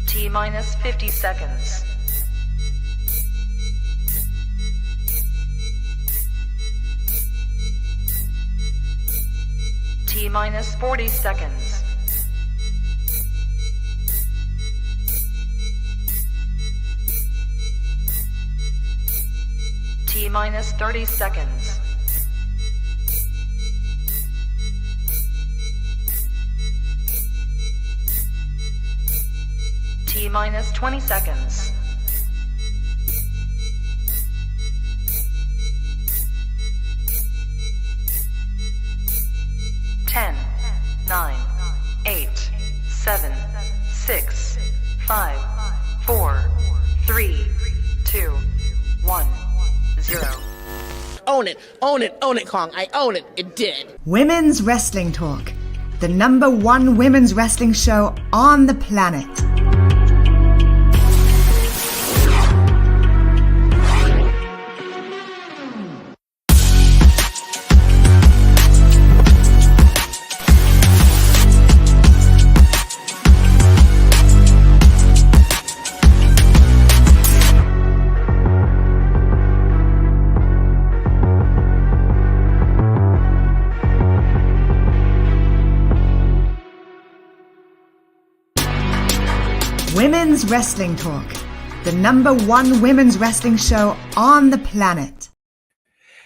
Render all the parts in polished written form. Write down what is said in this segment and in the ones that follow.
T minus 50 seconds. T minus 40 seconds. T minus 30 seconds. T minus 20 seconds. Ten, 9, 8, 7, 6, 5, 4, 3, 2, 1, 0. Own it, own it, own it, Kong. I own it. It did. Women's Wrestling Talk, the #1 women's wrestling show on the planet. Women's Wrestling Talk, the #1 women's wrestling show on the planet.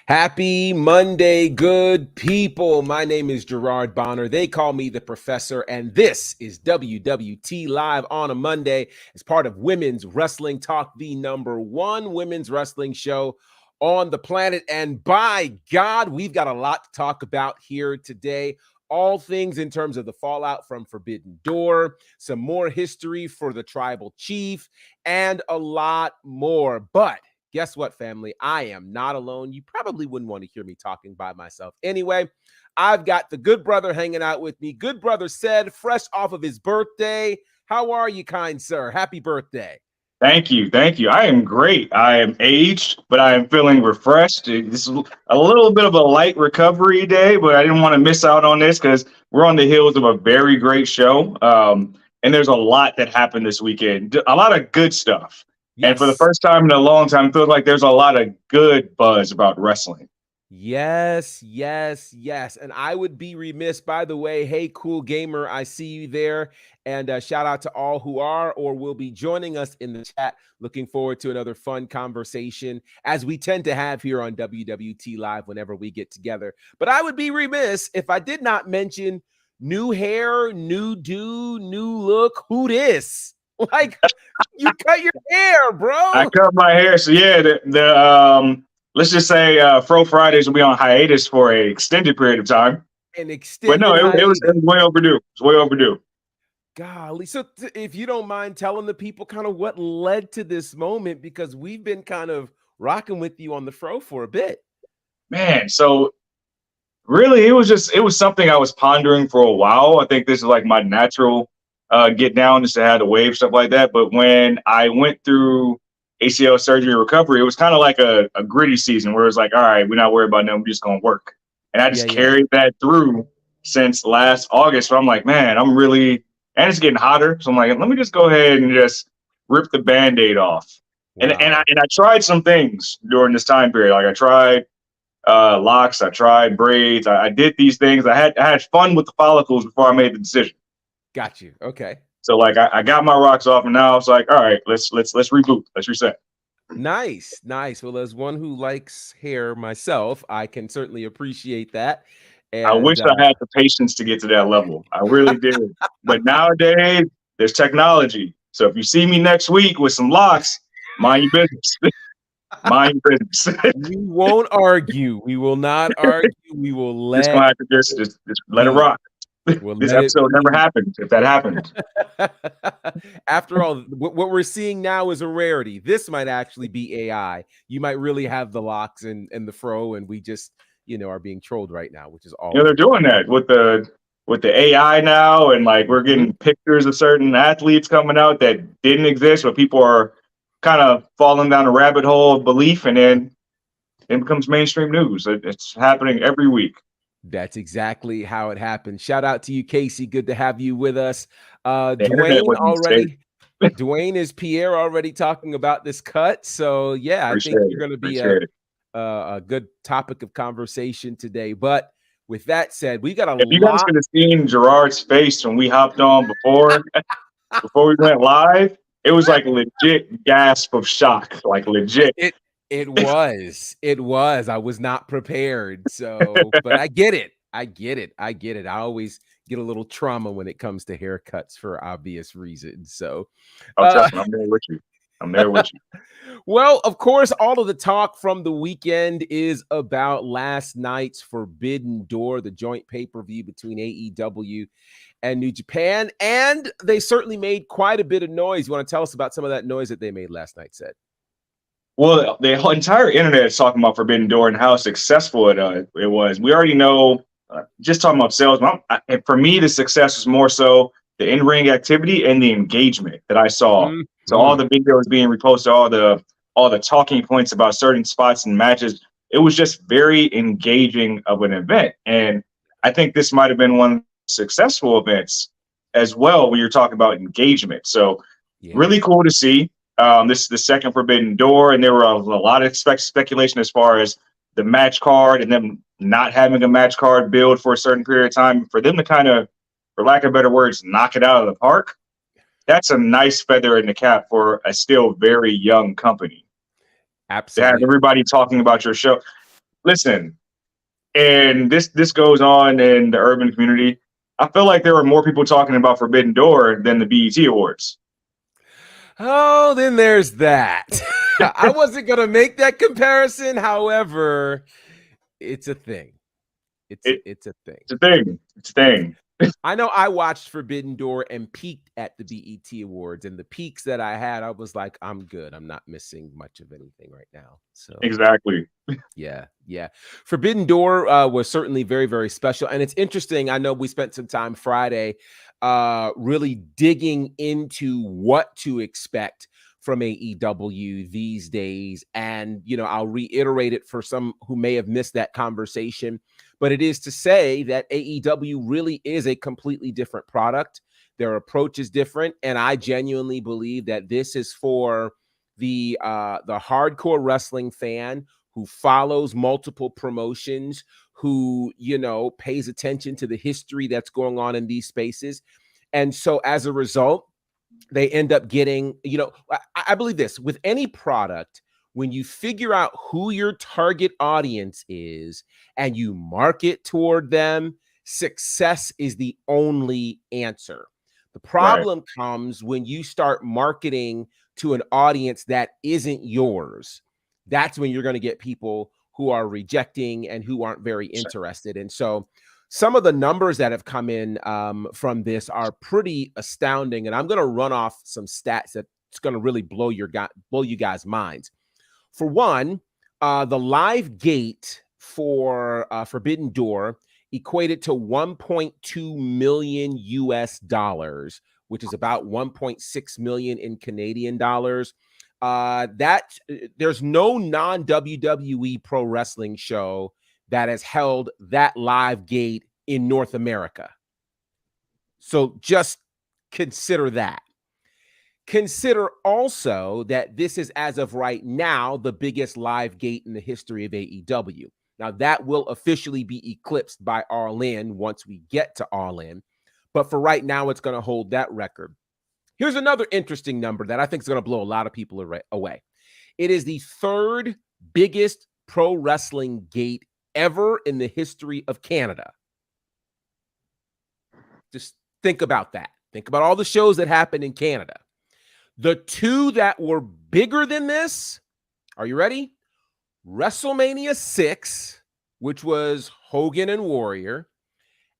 Happy Monday, good people. My name is Gerard Bonner. They call me the Professor, and this is WWT Live on a Monday as part of Women's Wrestling Talk, the #1 women's wrestling show on the planet. And by God, we've got a lot to talk about here today. All things in terms of the fallout from Forbidden Door, some more history for the tribal chief, and a lot more. But guess what, family? I am not alone. You probably wouldn't want to hear me talking by myself. Anyway, I've got the good brother hanging out with me. Good brother Ced, fresh off of his birthday. How are you, kind sir? Happy birthday. Thank you. Thank you. I am great. I am aged, but I am feeling refreshed. This is a little bit of a light recovery day, but I didn't want to miss out on this because we're on the heels of a very great show. And there's a lot that happened this weekend, a lot of good stuff. Yes. And for the first time in a long time, it feels like there's a lot of good buzz about wrestling. Yes, yes, yes. And I would be remiss, by the way, hey, cool gamer, I see you there. And shout out to all who are or will be joining us in the chat. Looking forward to another fun conversation, as we tend to have here on WWT Live whenever we get together. But I would be remiss if I did not mention new hair, new do, new look. Who this? Like, you cut your hair, bro. I cut my hair. So, yeah, let's just say Fro Fridays will be on hiatus for an extended period of time. An extended But no, it was way overdue. It's way overdue. Golly. So if you don't mind telling the people kind of what led to this moment, because we've been kind of rocking with you on the Fro for a bit. Man, so really it was something I was pondering for a while. I think this is like my natural get down, is to have the wave, stuff like that. But when I went through ACL surgery recovery, it was kind of like a gritty season where it was like, all right, we're not worried about them, we're just gonna work. And I just carried that through since last August. So I'm like, man, and it's getting hotter. So I'm like, let me just go ahead and just rip the Band-Aid off. Wow. And I tried some things during this time period. Like I tried locks, I tried braids, I did these things. I had fun with the follicles before I made the decision. Got you. Okay. So like I got my rocks off, and now it's like, all right, let's reboot. Let's reset. Nice, nice. Well, as one who likes hair myself, I can certainly appreciate that. And, I wish I had the patience to get to that level. I really did. But nowadays, there's technology. So if you see me next week with some locks, mind your business. Mind your business. We won't argue. We will not argue. We will let. Just gonna have to just let it rock. This episode never happened, if that happened. After all, what we're seeing now is a rarity. This might actually be AI. You might really have the locks and the Fro, and we just are being trolled right now, which is all. They're doing that with the AI now, and like we're getting pictures of certain athletes coming out that didn't exist, but people are kind of falling down a rabbit hole of belief, and then it becomes mainstream news. It's happening every week. That's exactly how it happened. Shout out to you, Casey. Good to have you with us. The internet wasn't safe. Dwayne is Pierre already talking about this cut. So yeah, I think you're going to be a good topic of conversation today. But with that said, we got If you guys could have seen Gerard's face when we hopped on before we went live, it was like a legit gasp of shock, like legit. It was. I was not prepared. So, but I get it. I always get a little trauma when it comes to haircuts for obvious reasons. So, trust me, I'm there with you. Well, of course, all of the talk from the weekend is about last night's Forbidden Door, the joint pay-per-view between AEW and New Japan. And they certainly made quite a bit of noise. You want to tell us about some of that noise that they made last night, Sid? Well, the whole entire internet is talking about Forbidden Door and how successful it was. We already know, just talking about sales. For me, the success was more so the in-ring activity and the engagement that I saw. Mm-hmm. So all the videos being reposted, all the talking points about certain spots and matches, it was just very engaging of an event. And I think this might have been one of the successful events as well when you're talking about engagement. So really cool to see. This is the second Forbidden Door, and there were a lot of speculation as far as the match card and them not having a match card build for a certain period of time. For them to kind of, for lack of better words, knock it out of the park, that's a nice feather in the cap for a still very young company. Absolutely. To have everybody talking about your show. Listen, and this goes on in the urban community. I feel like there were more people talking about Forbidden Door than the BET Awards. Oh, then there's that. I wasn't going to make that comparison. However, it's a thing. It's a thing. It's a thing. I know I watched Forbidden Door and peaked at the BET Awards, and the peaks that I had, I was like, I'm good. I'm not missing much of anything right now. So exactly. Yeah. Forbidden Door was certainly very, very special. And it's interesting. I know we spent some time Friday really digging into what to expect from AEW these days. And, I'll reiterate it for some who may have missed that conversation, but it is to say that AEW really is a completely different product. Their approach is different. And I genuinely believe that this is for the hardcore wrestling fan who follows multiple promotions, who, pays attention to the history that's going on in these spaces. And so as a result, they end up getting, I believe this with any product, when you figure out who your target audience is and you market toward them, success is the only answer. The problem comes when you start marketing to an audience that isn't yours. That's when you're going to get people who are rejecting and who aren't very interested. And so some of the numbers that have come in from this are pretty astounding. And I'm going to run off some stats that's going to really blow you guys' minds. For one, the live gate for Forbidden Door equated to $1.2 million US, which is about 1.6 million in Canadian dollars. That there's no non-WWE pro wrestling show that has held that live gate in North America. So just consider that. Consider also that this is, as of right now, the biggest live gate in the history of AEW. Now, that will officially be eclipsed by All In once we get to All In. But for right now, it's going to hold that record. Here's another interesting number that I think is going to blow a lot of people away. It is the third biggest pro wrestling gate ever in the history of Canada. Just think about that. Think about all the shows that happened in Canada. The two that were bigger than this, are you ready? WrestleMania 6, which was Hogan and Warrior,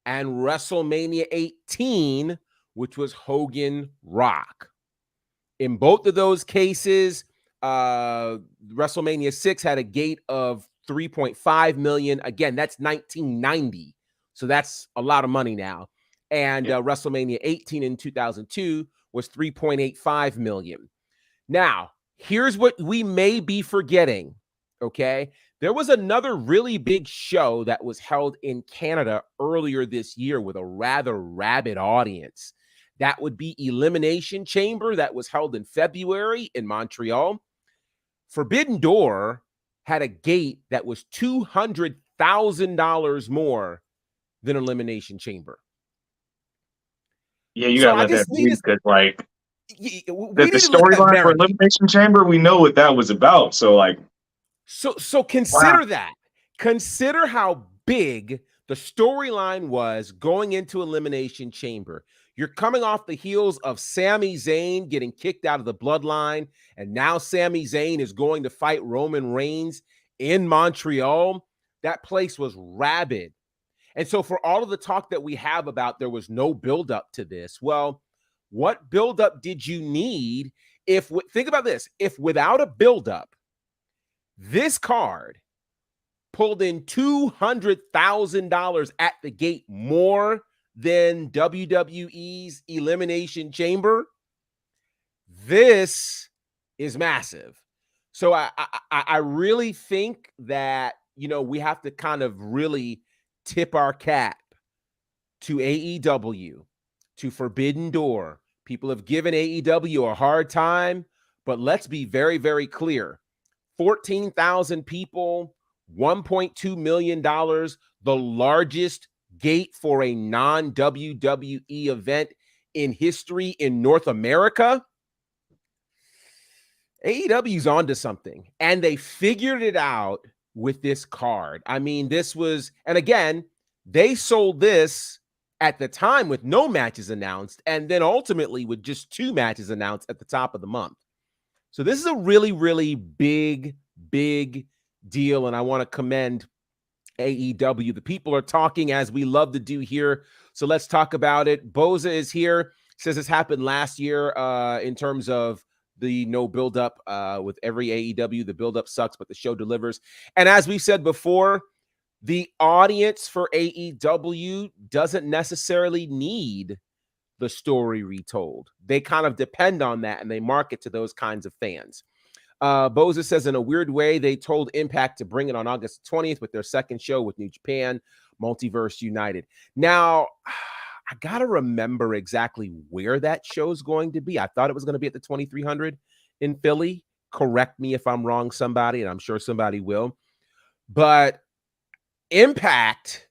and WrestleMania 18, which was Hogan Rock. In both of those cases, WrestleMania 6 had a gate of 3.5 million. Again, that's 1990. So that's a lot of money now. And WrestleMania 18 in 2002 was 3.85 million. Now, here's what we may be forgetting. Okay. There was another really big show that was held in Canada earlier this year with a rather rabid audience. That would be Elimination Chamber, that was held in February in Montreal. Forbidden Door had a gate that was $200,000 more than Elimination Chamber. Yeah, you So gotta I let that just need breathe, to, because like we the need to let that storyline for marinate. Elimination Chamber, we know what that was about. So like, So wow. consider that. Consider how big the storyline was going into Elimination Chamber. You're coming off the heels of Sami Zayn getting kicked out of the bloodline, and now Sami Zayn is going to fight Roman Reigns in Montreal. That place was rabid. And so for all of the talk that we have about there was no buildup to this, well, what buildup did you need if, think about this, if without a buildup, this card pulled in $200,000 at the gate more than WWE's Elimination Chamber, this is massive. So I really think that, you know, we have to kind of really tip our cap to AEW, to Forbidden Door. People have given AEW a hard time, but let's be very, very clear. 14,000 people, $1.2 million, the largest gate for a non-WWE event in history in North America. AEW's onto something, and they figured it out with this card. I mean, this was, and again, they sold this at the time with no matches announced, and then ultimately with just 2 matches announced at the top of the month. So this is a really, really big deal, and I want to commend AEW. The people are talking, as we love to do here, so let's talk about it. Boza is here, says this happened last year in terms of the no buildup with every AEW. The buildup sucks, but the show delivers. And as we said before, the audience for AEW doesn't necessarily need the story retold. They kind of depend on that, and they market to those kinds of fans. Boza says, in a weird way, they told Impact to bring it on August 20th with their second show with New Japan, Multiverse United. Now, I got to remember exactly where that show is going to be. I thought it was going to be at the 2300 in Philly. Correct me if I'm wrong, somebody, and I'm sure somebody will. But Impact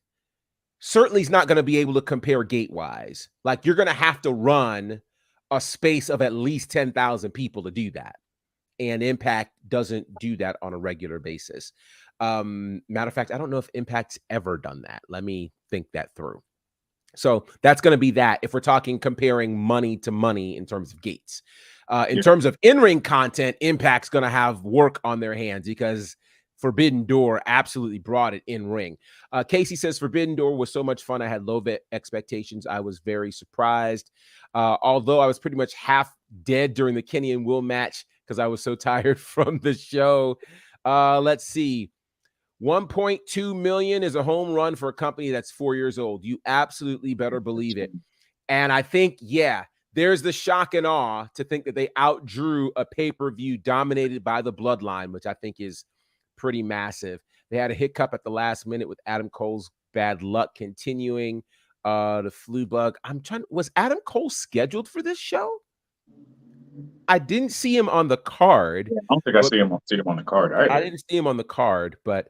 certainly is not going to be able to compare gate-wise. Like, you're going to have to run a space of at least 10,000 people to do that. And Impact doesn't do that on a regular basis. Matter of fact, I don't know if Impact's ever done that. Let me think that through. So that's going to be that if we're talking comparing money to money in terms of gates. In terms of in-ring content, Impact's going to have work on their hands because Forbidden Door absolutely brought it in ring. Casey says, Forbidden Door was so much fun. I had low expectations. I was very surprised. Although I was pretty much half dead during the Kenny and Will match because I was so tired from the show. Let's see. 1.2 million is a home run for a company that's 4 years old. You absolutely better believe it. And I think, yeah, there's the shock and awe to think that they outdrew a pay-per-view dominated by the Bloodline, which I think is pretty massive. They had a hiccup at the last minute with Adam Cole's bad luck continuing. The flu bug. Was Adam Cole scheduled for this show? I didn't see him on the card. I don't think I see him on the card. I didn't see him on the card, but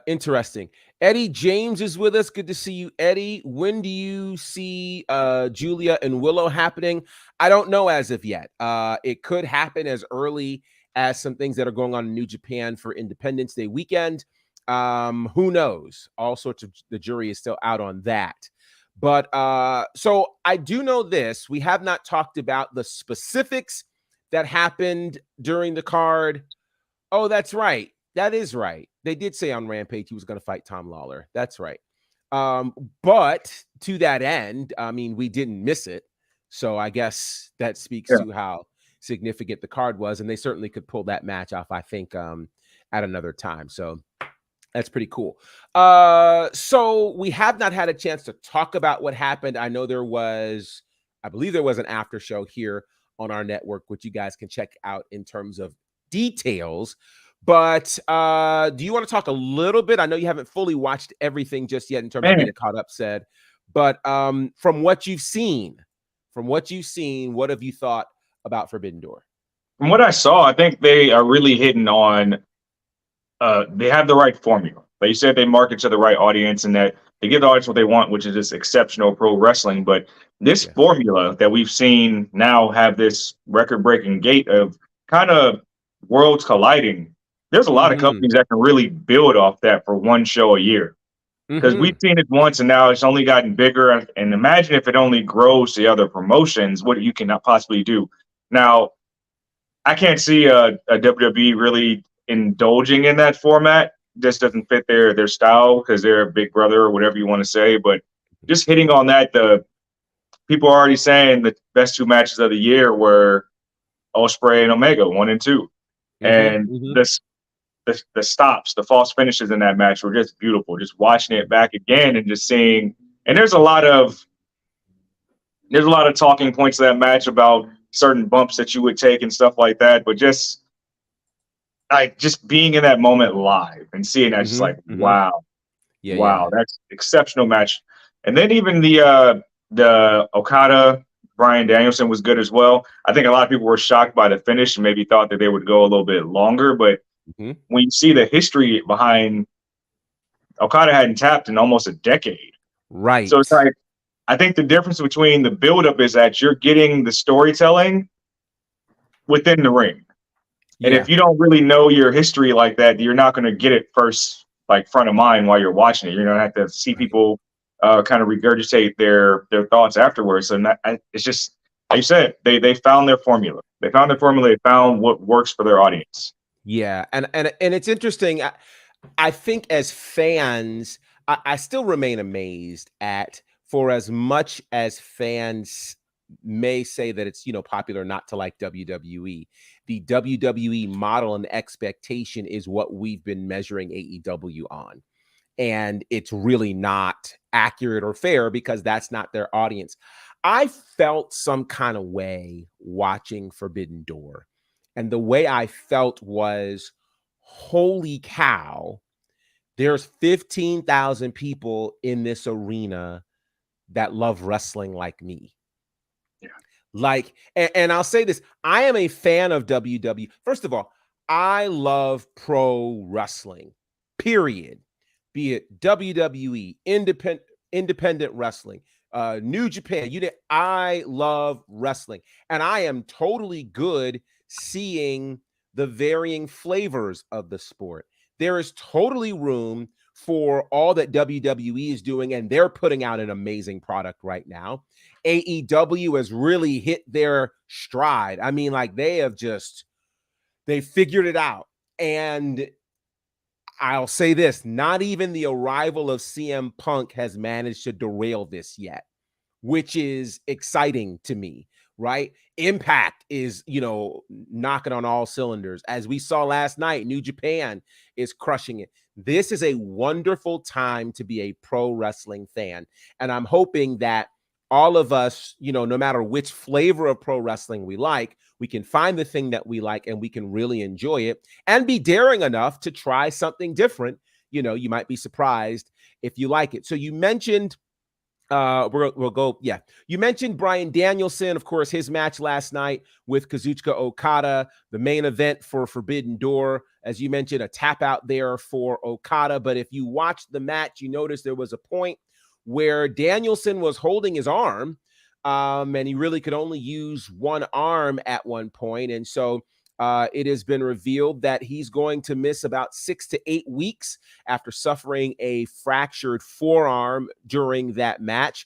interesting. Eddie James is with us. Good to see you, Eddie. When do you see Julia and Willow happening? I don't know as of yet. It could happen as early as some things that are going on in New Japan for Independence Day weekend. Who knows? All sorts of, the jury is still out on that. But so I do know this. We have not talked about the specifics that happened during the card. Oh, that's right. That is right. They did say on Rampage he was going to fight Tom Lawler. That's right. But to that end, I mean, we didn't miss it. So I guess that speaks to how significant the card was. And they certainly could pull that match off, I think, at another time. So that's pretty cool. So we have not had a chance to talk about what happened. I know I believe there was an after show here on our network, which you guys can check out in terms of details. But do you want to talk a little bit? I know you haven't fully watched everything just yet in terms of Man, getting caught up, said, but from what you've seen, what have you thought about Forbidden Door? from what I saw, I think they are really hitting on. They have the right formula. Like you said, they market to the right audience, and that they give the audience what they want, which is just exceptional pro wrestling. But this Yeah. formula that we've seen now have this record-breaking gate of kind of worlds colliding. There's a lot of Mhm. companies that can really build off that for one show a year. Because we've Mhm. seen it once and now it's only gotten bigger. And imagine if it only grows to other promotions, what you can possibly do. Now, I can't see a WWE really indulging in that format. Just doesn't fit their style because they're a big brother or whatever you want to say. But just hitting on that, the people are already saying the best two matches of the year were Ospreay and Omega 1 and 2, Mhm. and Mhm. the stops, the false finishes in that match were just beautiful. Just watching it back again and just seeing, and there's a lot of talking points to that match about certain bumps that you would take and stuff like that. But just being in that moment live and seeing that, just Mhm. like Mhm. wow, Yeah, wow, yeah. that's exceptional match. And then even the Okada Brian Danielson was good as well. I think a lot of people were shocked by the finish and maybe thought that they would go a little bit longer, but Mhm. when you see the history behind Okada hadn't tapped in almost a decade. So it's Right. like I think the difference between the buildup is that you're getting the storytelling within the ring. And if Yeah. you don't really know your history like that, you're not going to get it first, like front of mind while you're watching it. You're going to have to see Right. people kind of regurgitate their thoughts afterwards. And it's just, like you said, they found their formula. They found their formula. They found what works for their audience. Yeah. And it's interesting. I think as fans, I still remain amazed at, for as much as fans may say that it's popular not to like WWE, the WWE model and expectation is what we've been measuring AEW on. And it's really not accurate or fair because that's not their audience. I felt some kind of way watching Forbidden Door. And the way I felt was, holy cow, there's 15,000 people in this arena that love wrestling like me. Yeah. Like, and I'll say this, I am a fan of WWE. First of all, I love pro wrestling, period. Be it WWE, independent wrestling, New Japan. I love wrestling. And I am totally good seeing the varying flavors of the sport. There is totally room for all that WWE is doing, and they're putting out an amazing product right now. AEW has really hit their stride. I mean, like they figured it out. And I'll say this, not even the arrival of CM Punk has managed to derail this yet, which is exciting to me, right? Impact is, knocking on all cylinders. As we saw last night, New Japan is crushing it. This is a wonderful time to be a pro wrestling fan. And I'm hoping that all of us, no matter which flavor of pro wrestling we like, we can find the thing that we like and we can really enjoy it and be daring enough to try something different. You might be surprised if you like it. So you mentioned we'll go. Yeah. You mentioned Brian Danielson, of course, his match last night with Kazuchika Okada, the main event for Forbidden Door. As you mentioned, a tap out there for Okada. But if you watched the match, you notice there was a point where Danielson was holding his arm, and he really could only use one arm at one point. And so it has been revealed that he's going to miss about 6 to 8 weeks after suffering a fractured forearm during that match.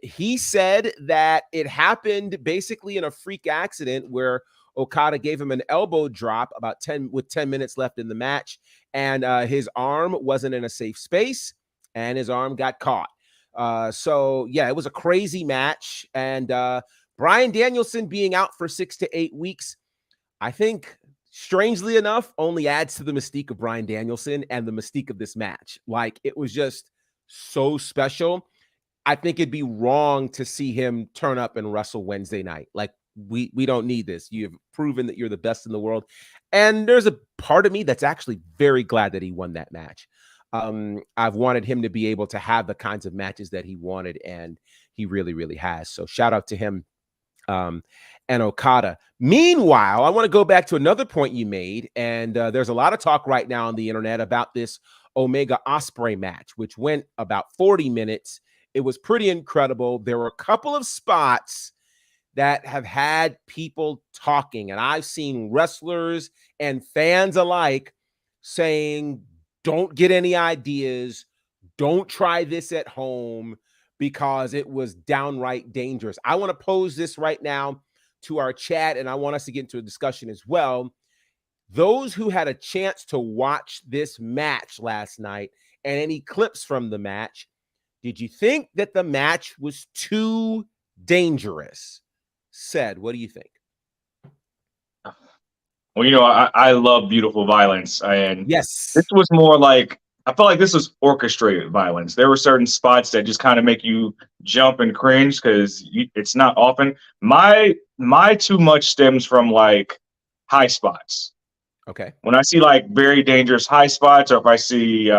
He said that it happened basically in a freak accident where Okada gave him an elbow drop about 10 minutes left in the match, and his arm wasn't in a safe space, and his arm got caught. So yeah, it was a crazy match, and Brian Danielson being out for 6 to 8 weeks, I think, strangely enough, only adds to the mystique of Brian Danielson and the mystique of this match. Like, it was just so special. I think it'd be wrong to see him turn up and wrestle Wednesday night. Like, we don't need this. You've proven that you're the best in the world. And there's a part of me that's actually very glad that he won that match. I've wanted him to be able to have the kinds of matches that he wanted, and he really, really has. So shout out to him and Okada. Meanwhile, I want to go back to another point you made, and there's a lot of talk right now on the internet about this Omega Ospreay match, which went about 40 minutes. It was pretty incredible. There were a couple of spots that have had people talking, and I've seen wrestlers and fans alike saying, don't get any ideas, don't try this at home, because it was downright dangerous. I want to pose this right now to our chat, and I want us to get into a discussion as well. Those who had a chance to watch this match last night and any clips from the match, did you think that the match was too dangerous? Said, what do you think? Well, you know, I love beautiful violence, and Yes, this was more like, I felt like this was orchestrated violence. There were certain spots that just kind of make you jump and cringe because it's not often. My too much stems from like high spots. okay. When I see like very dangerous high spots, or if I see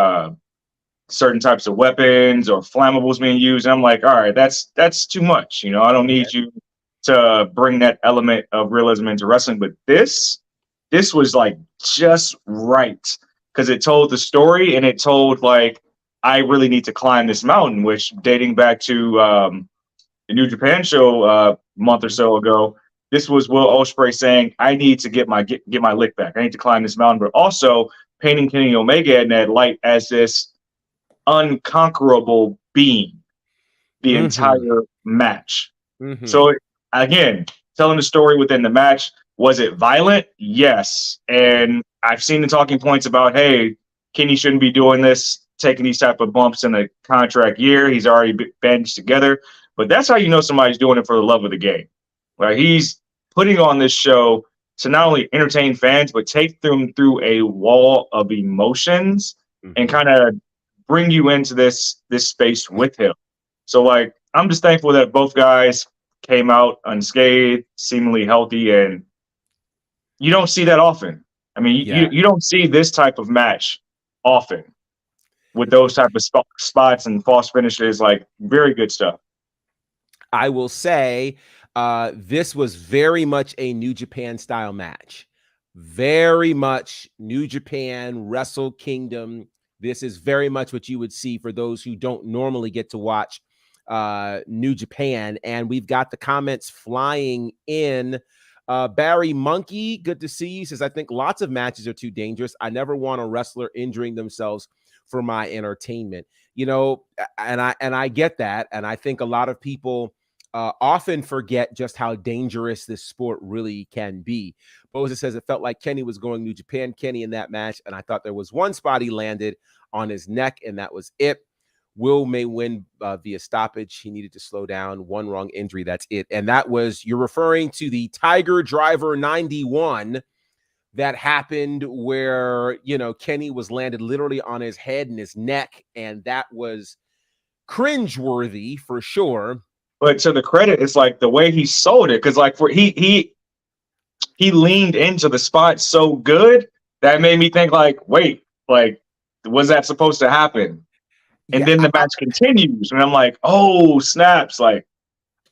certain types of weapons or flammables being used, I'm like, all right, that's too much. You know, I don't need you to bring that element of realism into wrestling. But this was like just right, because it told the story, and it told like, I really need to climb this mountain, which dating back to the New Japan show a month or so ago, this was Will Ospreay saying, I need to get my lick back. I need to climb this mountain, but also painting Kenny Omega in that light as this unconquerable being the entire match. So again, telling the story within the match. Was it violent? Yes. And I've seen the talking points about, hey, Kenny shouldn't be doing this, taking these type of bumps in a contract year. He's already bandaged together. But that's how you know somebody's doing it for the love of the game. Right? He's putting on this show to not only entertain fans, but take them through a wall of emotions and kind of bring you into this space with him. So, like, I'm just thankful that both guys came out unscathed, seemingly healthy, and you don't see that often. I mean, you don't see this type of match often with those type of spots and false finishes. Like, very good stuff. I will say this was very much a New Japan style match. Very much New Japan, Wrestle Kingdom. This is very much what you would see for those who don't normally get to watch New Japan. And we've got the comments flying in. Barry Monkey, good to see you, says, I think lots of matches are too dangerous. I never want a wrestler injuring themselves for my entertainment. You know, and I get that. And I think a lot of people often forget just how dangerous this sport really can be. Boza says, it felt like Kenny was going New Japan Kenny in that match, and I thought there was one spot he landed on his neck, and that was it. Will may win via stoppage. He needed to slow down. One wrong injury. That's it. And that was, you're referring to the Tiger Driver 91 that happened where, you know, Kenny was landed literally on his head and his neck. And that was cringeworthy for sure. But to the credit, it's like the way he sold it. Cause like he leaned into the spot so good that made me think like, wait, like, was that supposed to happen? And then the match continues, and I'm like, oh, snaps. Like,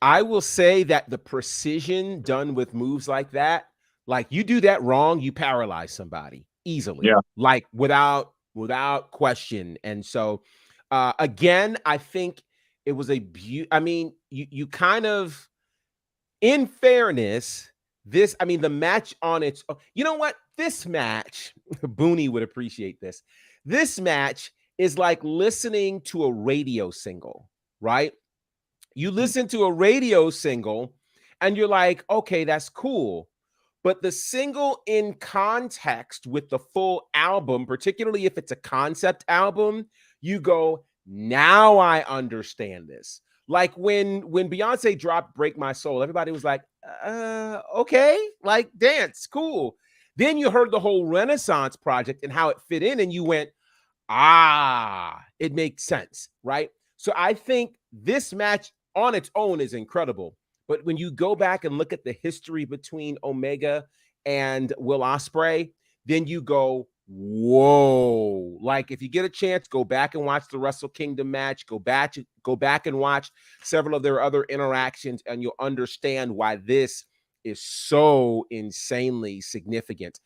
I will say that the precision done with moves like that, like you do that wrong, you paralyze somebody easily. Yeah. Like without question. And so again, I think it was I mean, you kind of, in fairness, the match on its, you know what? This match, Booney would appreciate this. This match is like listening to a radio single, right? You listen to a radio single and you're like, okay, that's cool. But the single in context with the full album, particularly if it's a concept album, you go, now I understand this. Like when Beyonce dropped Break My Soul, everybody was like, okay, like dance, cool. Then you heard the whole Renaissance project and how it fit in, and you went, it makes sense, right? So I think this match on its own is incredible, But when you go back and look at the history between Omega and Will Ospreay, then you go, whoa. Like, if you get a chance, go back and watch the Wrestle Kingdom match, go back and watch several of their other interactions, and you'll understand why this is so insanely significant.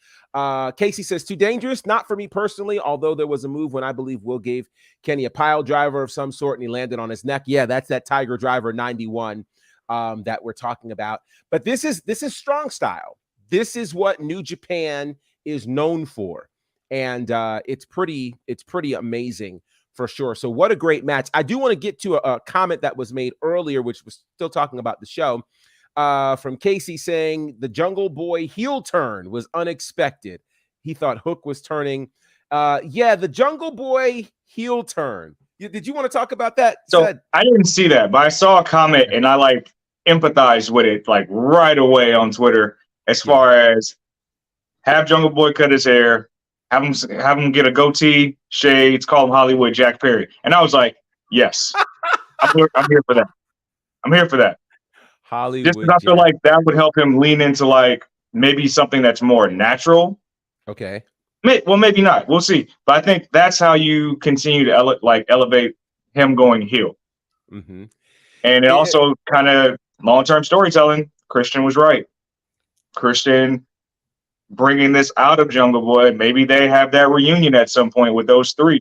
Casey says, too dangerous? Not for me personally, although there was a move when I believe Will gave Kenny a pile driver of some sort and he landed on his neck. Yeah, that's that Tiger Driver 91 that we're talking about. But this is strong style. This is what New Japan is known for. And it's pretty amazing for sure. So what a great match. I do want to get to a comment that was made earlier, which was still talking about the show, from Casey saying the Jungle Boy heel turn was unexpected. He thought Hook was turning. Yeah, the Jungle Boy heel turn. Did you want to talk about that? So I didn't see that, but I saw a comment and I empathized with it right away on Twitter, as far as have Jungle Boy cut his hair, have him get a goatee, shades, call him Hollywood Jack Perry. And I was like, yes, I'm here for that. I'm here for that. Hollywood. Just because I feel like that would help him lean into maybe something that's more natural. Okay. Well, maybe not. We'll see. But I think that's how you continue to elevate him going heel. Mm-hmm. And it also kind of long-term storytelling. Christian was right. Christian bringing this out of Jungle Boy. Maybe they have that reunion at some point with those three.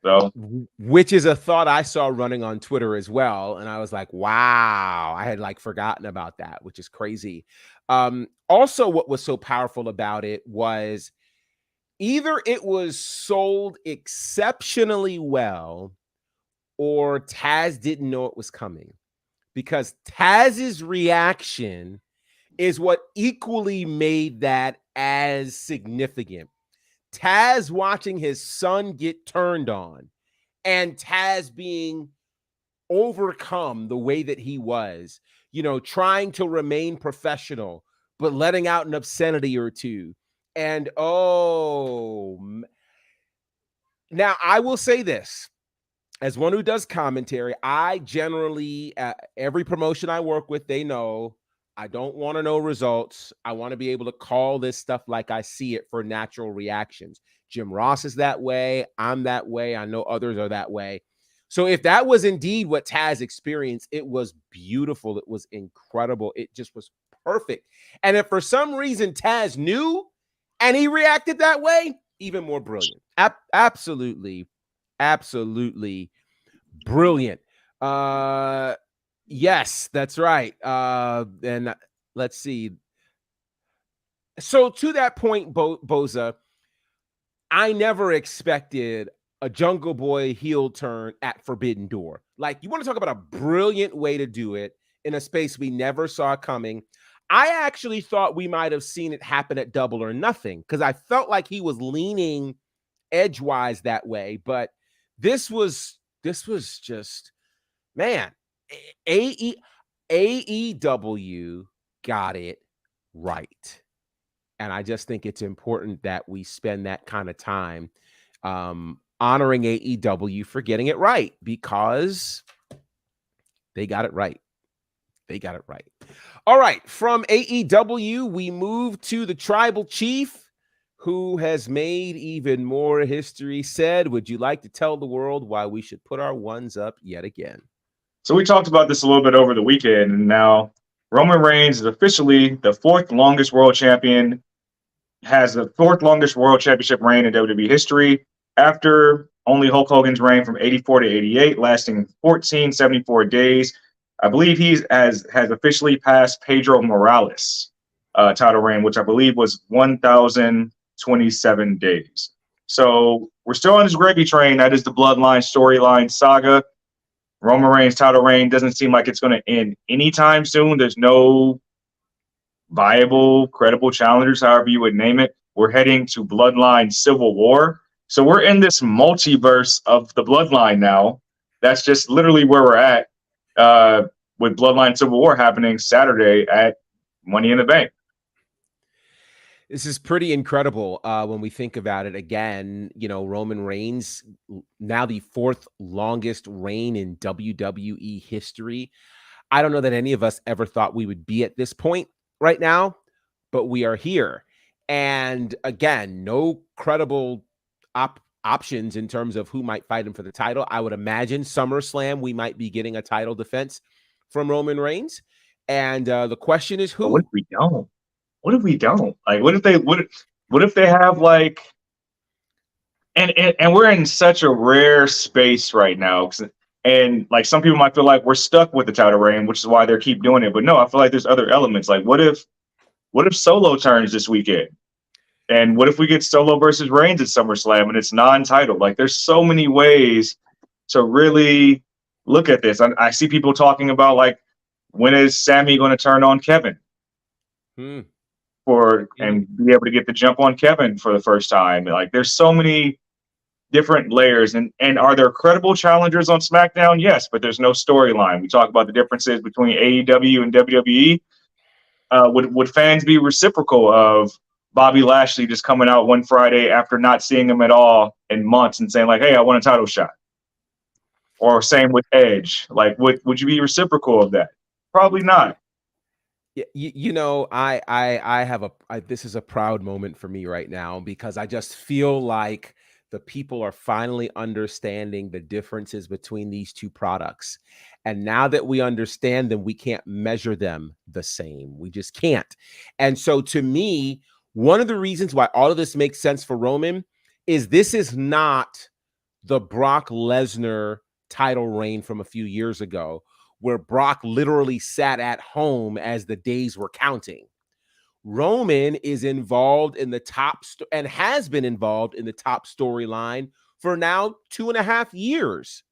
So, which is a thought I saw running on Twitter as well, and I was like, "Wow!" I had forgotten about that, which is crazy. Also, what was so powerful about it was either it was sold exceptionally well, or Taz didn't know it was coming, because Taz's reaction is what equally made that as significant. Taz watching his son get turned on and Taz being overcome the way that he was, trying to remain professional, but letting out an obscenity or two. And now I will say this, as one who does commentary, I generally, every promotion I work with, they know I don't want to know results. I want to be able to call this stuff like I see it for natural reactions. Jim Ross is that way. I'm that way. I know others are that way. So if that was indeed what Taz experienced, it was beautiful. It was incredible. It just was perfect. And if for some reason Taz knew and he reacted that way, even more brilliant. Absolutely brilliant. Yes, that's right. And let's see. So to that point, Boza, I never expected a Jungle Boy heel turn at Forbidden Door. You want to talk about a brilliant way to do it in a space we never saw coming. I actually thought we might have seen it happen at Double or Nothing, because I felt like he was leaning edgewise that way. But this was just, man, AEW got it right. And I just think it's important that we spend that kind of time honoring AEW for getting it right, because they got it right. They got it right. All right. From AEW, we move to the Tribal Chief, who has made even more history. Said, would you like to tell the world why we should put our ones up yet again? So we talked about this a little bit over the weekend, and now Roman Reigns is officially the fourth longest world champion, has the fourth longest world championship reign in WWE history, after only Hulk Hogan's reign from 84 to 88, lasting 1474 days. I believe he has officially passed Pedro Morales' title reign, which I believe was 1,027 days. So we're still on this gravy train. That is the Bloodline storyline saga. Roman Reigns' title reign doesn't seem like it's going to end anytime soon. There's no viable, credible challengers, however you would name it. We're heading to Bloodline Civil War. So we're in this multiverse of the Bloodline now. That's just literally where we're at, with Bloodline Civil War happening Saturday at Money in the Bank. This is pretty incredible when we think about it. Again, Roman Reigns, now the fourth longest reign in WWE history. I don't know that any of us ever thought we would be at this point right now, but we are here. And again, no credible options in terms of who might fight him for the title. I would imagine SummerSlam, we might be getting a title defense from Roman Reigns. And the question is who? But what if we don't? What if we don't? Like, what if they have like, and we're in such a rare space right now. And like some people might feel like we're stuck with the title reign, which is why they keep doing it. But no, I feel like there's other elements. Like what if Solo turns this weekend? And what if we get Solo versus Reigns at SummerSlam and it's non-title? Like there's so many ways to really look at this. I see people talking about like, when is Sammy going to turn on Kevin? And be able to get the jump on Kevin for the first time. Like there's so many different layers. And are there credible challengers on SmackDown? Yes, but there's no storyline. We talk about the differences between AEW and WWE. Would fans be reciprocal of Bobby Lashley just coming out one Friday after not seeing him at all in months and saying like, hey, I want a title shot? Or same with Edge. Like, would you be reciprocal of that? Probably not. Yeah, this is a proud moment for me right now because I just feel like the people are finally understanding the differences between these two products. And now that we understand them, we can't measure them the same. We just can't. And so to me, one of the reasons why all of this makes sense for Roman is this is not the Brock Lesnar title reign from a few years ago, where Brock literally sat at home as the days were counting. Roman is involved in the top and has been involved in the top storyline for now 2.5 years.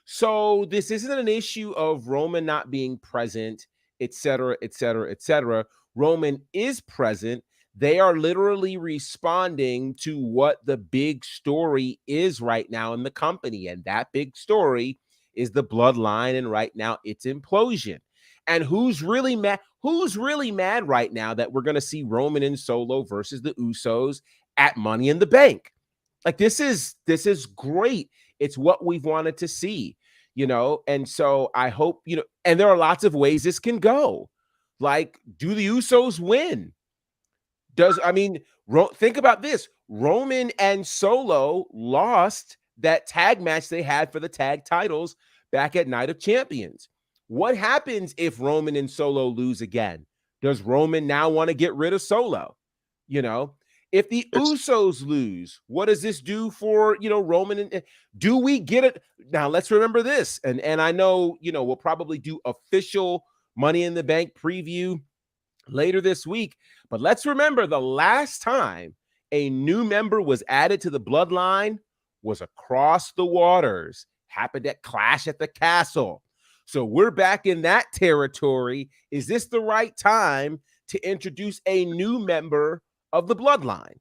So this isn't an issue of Roman not being present, et cetera, et cetera, et cetera. Roman is present. They are literally responding to what the big story is right now in the company. And that big story is the bloodline. And right now it's implosion. And who's really mad? Who's really mad right now that we're going to see Roman and Solo versus the Usos at Money in the Bank? Like this is great. It's what we've wanted to see, And so I hope, and there are lots of ways this can go. Like, do the Usos win? Think about this. Roman and Solo lost that tag match they had for the tag titles back at Night of Champions. What happens if Roman and Solo lose again? Does Roman now want to get rid of Solo? If the Usos lose, what does this do for, Roman? And do we get it? Now, let's remember this. And I know, we'll probably do official Money in the Bank preview later this week. But let's remember the last time a new member was added to the bloodline was across the waters. Happened at Clash at the Castle. So we're back in that territory. Is this the right time to introduce a new member of the bloodline?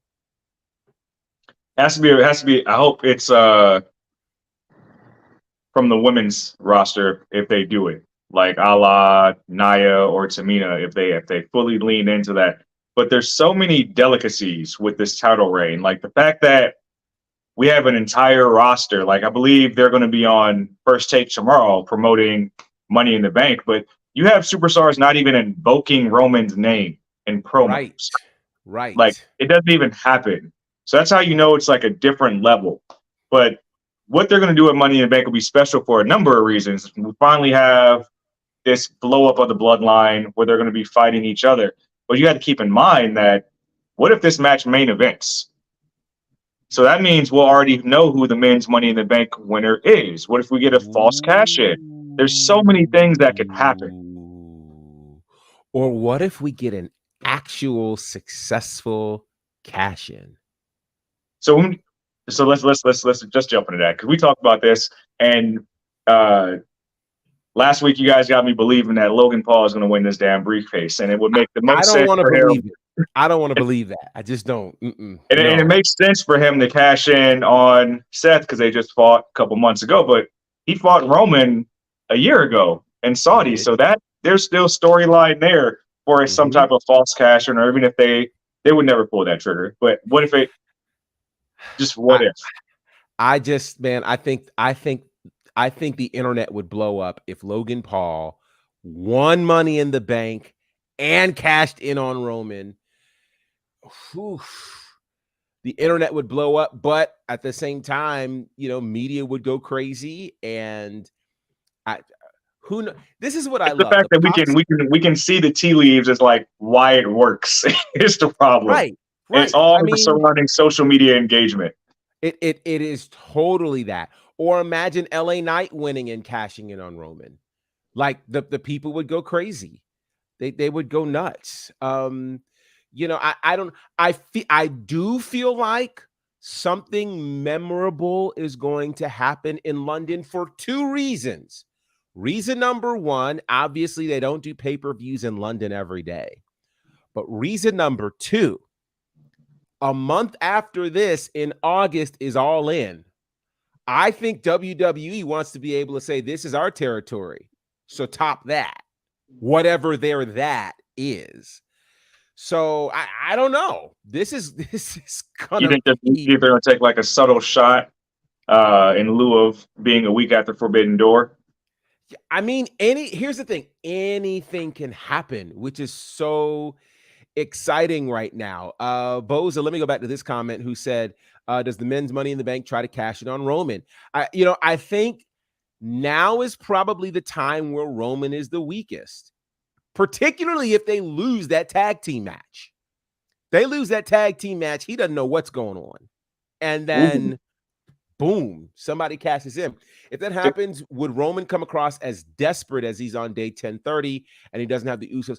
Has to be. I hope it's from the women's roster if they do it, like a la Nia or Tamina, if they fully lean into that. But there's so many delicacies with this title reign, like the fact that we have an entire roster. Like I believe they're going to be on First Take tomorrow promoting Money in the Bank, but you have superstars not even invoking Roman's name in promos. Right. Like it doesn't even happen. So that's how you know it's like a different level. But what they're going to do at Money in the Bank will be special for a number of reasons. We finally have this blow up of the bloodline where they're going to be fighting each other. But you have to keep in mind that what if this match main events? So that means we'll already know who the men's Money in the Bank winner is. What if we get a false cash in? There's so many things that could happen. Or what if we get an actual successful cash in? So let's just jump into that because we talked about this, and last week you guys got me believing that Logan Paul is going to win this damn briefcase, and it would make the most sense for him. I don't want to believe that. I just don't. And it makes sense for him to cash in on Seth because they just fought a couple months ago, but he fought Roman a year ago in Saudi, so that there's still storyline there for some type of false cash in, or even if they would never pull that trigger. But what if it? Just what if? I think the internet would blow up if Logan Paul won Money in the Bank, and cashed in on Roman, whew, the internet would blow up. But at the same time, media would go crazy, and who knows? This is what I It's the love. fact that we can see the tea leaves as like why it works is the problem. Right. It's all surrounding social media engagement. It is totally that. Or imagine LA Knight winning and cashing in on Roman. Like the people would go crazy. They would go nuts. I do feel like something memorable is going to happen in London for two reasons. Reason number one, obviously they don't do pay-per-views in London every day. But reason number two, a month after this in August is All In. I think WWE wants to be able to say, this is our territory. So top that, whatever that is. So I don't know. This is gonna. You think that they're gonna take like a subtle shot in lieu of being a week after Forbidden Door? I mean, here's the thing. Anything can happen, which is so exciting right now. Boza, let me go back to this comment who said, does the men's Money in the Bank try to cash it on Roman? I think now is probably the time where Roman is the weakest, particularly if they lose that tag team match. They lose that tag team match, he doesn't know what's going on. And then boom, somebody cashes in. If that happens, would Roman come across as desperate as he's on day 1030 and he doesn't have the Usos?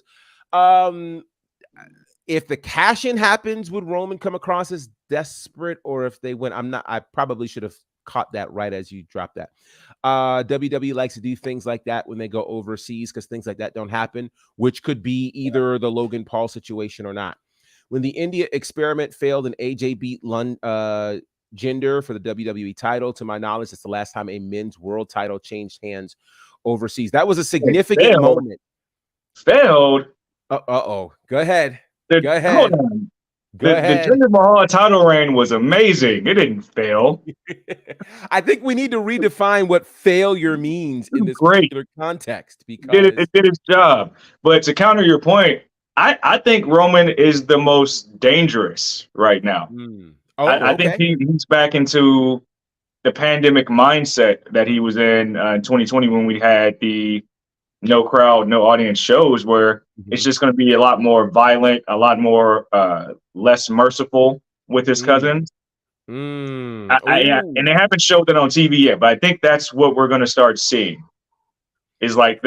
If the cash-in happens, would Roman come across as desperate? Or if they win, I probably should have caught that right as you dropped that. WWE likes to do things like that when they go overseas because things like that don't happen, which could be either the Logan Paul situation or not. When the India experiment failed and AJ beat Jinder for the WWE title, to my knowledge, it's the last time a men's world title changed hands overseas. That was a significant moment. Failed? Uh-oh. Go ahead. Go ahead. The Jinder Mahal title reign was amazing. It didn't fail. I think we need to redefine what failure means in this particular context because it did its job. But to counter your point, I think Roman is the most dangerous right now. I think he's back into the pandemic mindset that he was in 2020 when we had the no crowd, no audience shows where it's just going to be a lot more violent, a lot more less merciful with his cousins. And they haven't showed that on TV yet, but I think that's what we're going to start seeing. Is like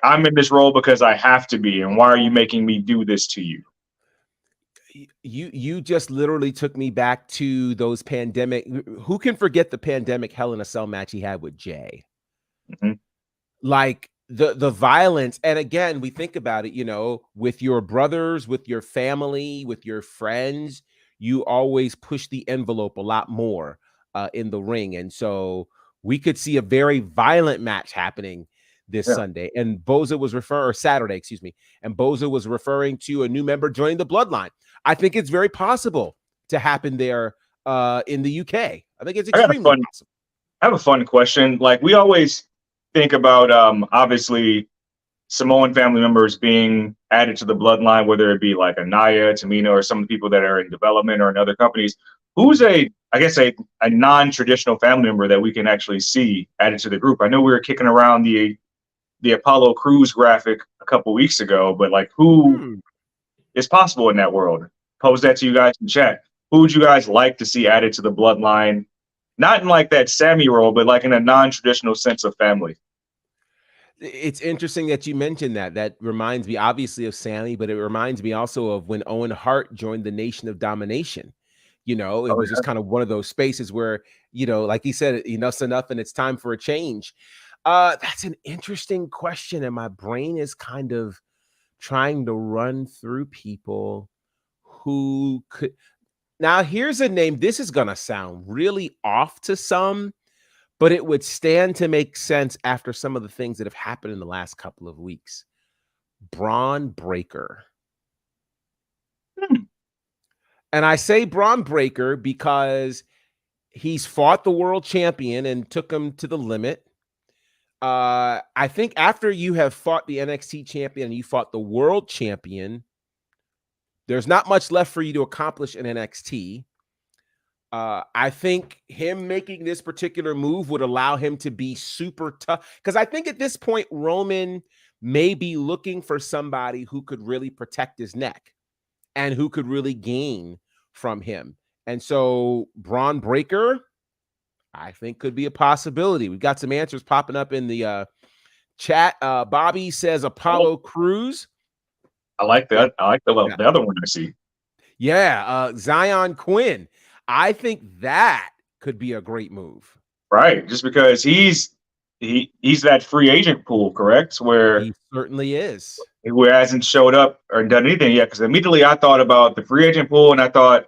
I'm in this role because I have to be, and why are you making me do this to you? You just literally took me back to those pandemic. Who can forget the pandemic Hell in a Cell match he had with Jay? Like the violence. And again, we think about it, with your brothers, with your family, with your friends, you always push the envelope a lot more in the ring. And so we could see a very violent match happening this Sunday. And Boza was Saturday, excuse me. And Boza was referring to a new member joining the Bloodline. I think it's very possible to happen there in the UK. I think it's extremely possible. I have a fun question. Like we always think about, obviously, Samoan family members being added to the Bloodline, whether it be like a Naya, Tamina, or some of the people that are in development or in other companies. Who's a non-traditional family member that we can actually see added to the group? I know we were kicking around the Apollo Crews graphic a couple weeks ago, but like who is possible in that world? Pose that to you guys in chat. Who would you guys like to see added to the Bloodline? Not in like that Sammy role, but like in a non-traditional sense of family. It's interesting that you mentioned that. That reminds me obviously of Sammy, but it reminds me also of when Owen Hart joined the Nation of Domination. It was just kind of one of those spaces where, like he said, enough's enough and it's time for a change. That's an interesting question. And my brain is kind of trying to run through people who could. Now, here's a name. This is going to sound really off to some, but it would stand to make sense after some of the things that have happened in the last couple of weeks. Braun Breaker. And I say Braun Breaker because he's fought the world champion and took him to the limit. I think after you have fought the NXT champion and you fought the world champion, there's not much left for you to accomplish in NXT. I think him making this particular move would allow him to be super tough, because I think at this point Roman may be looking for somebody who could really protect his neck and who could really gain from him. And so Braun Breaker, I think, could be a possibility. We've got some answers popping up in the chat. Bobby says Apollo Crews. I like that. I like the other one I see. Yeah, Zion Quinn. I think that could be a great move. Right, just because he's that free agent pool, correct? Where He certainly is. who hasn't showed up or done anything yet. Because immediately I thought about the free agent pool, and I thought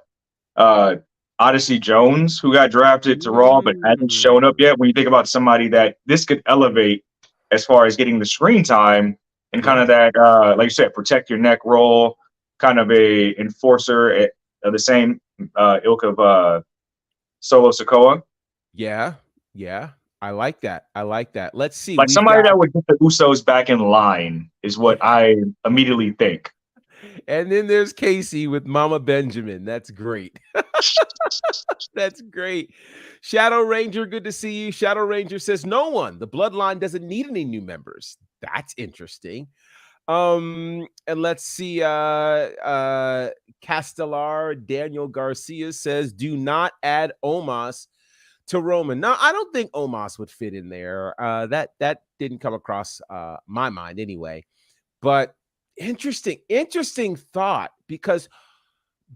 Odyssey Jones, who got drafted to Raw but hasn't shown up yet. When you think about somebody that this could elevate as far as getting the screen time and kind of that, like you said, protect your neck role, kind of a enforcer of the same ilk of Solo Sikoa. Yeah. I like that. Let's see. Like somebody that would get the Usos back in line is what I immediately think. And then there's Casey with Mama Benjamin. That's great. That's great. Shadow Ranger, good to see you. Shadow Ranger says no one. The bloodline doesn't need any new members. That's interesting. And let's see. Castellar Daniel Garcia says, do not add Omos to Roman. No, I don't think Omos would fit in there. That didn't come across my mind anyway. But interesting thought, because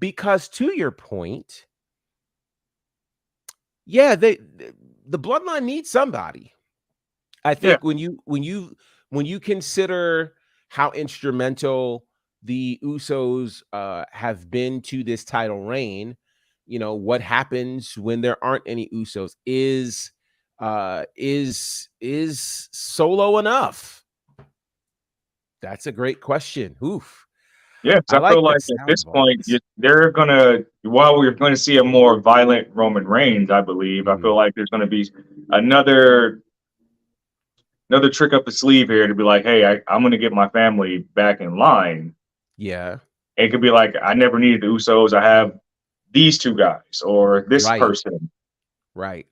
to your point, yeah, the bloodline needs somebody. I think when you consider how instrumental the Usos have been to this title reign, you know, what happens when there aren't any Usos? Is Solo enough? That's a great question. Oof. Yeah, because I feel like at this point, they're while we're going to see a more violent Roman Reigns, I believe, I feel like there's going to be another trick up the sleeve here to be like, hey, I'm going to get my family back in line. Yeah. It could be like, I never needed the Usos. I have these two guys or this person. Right.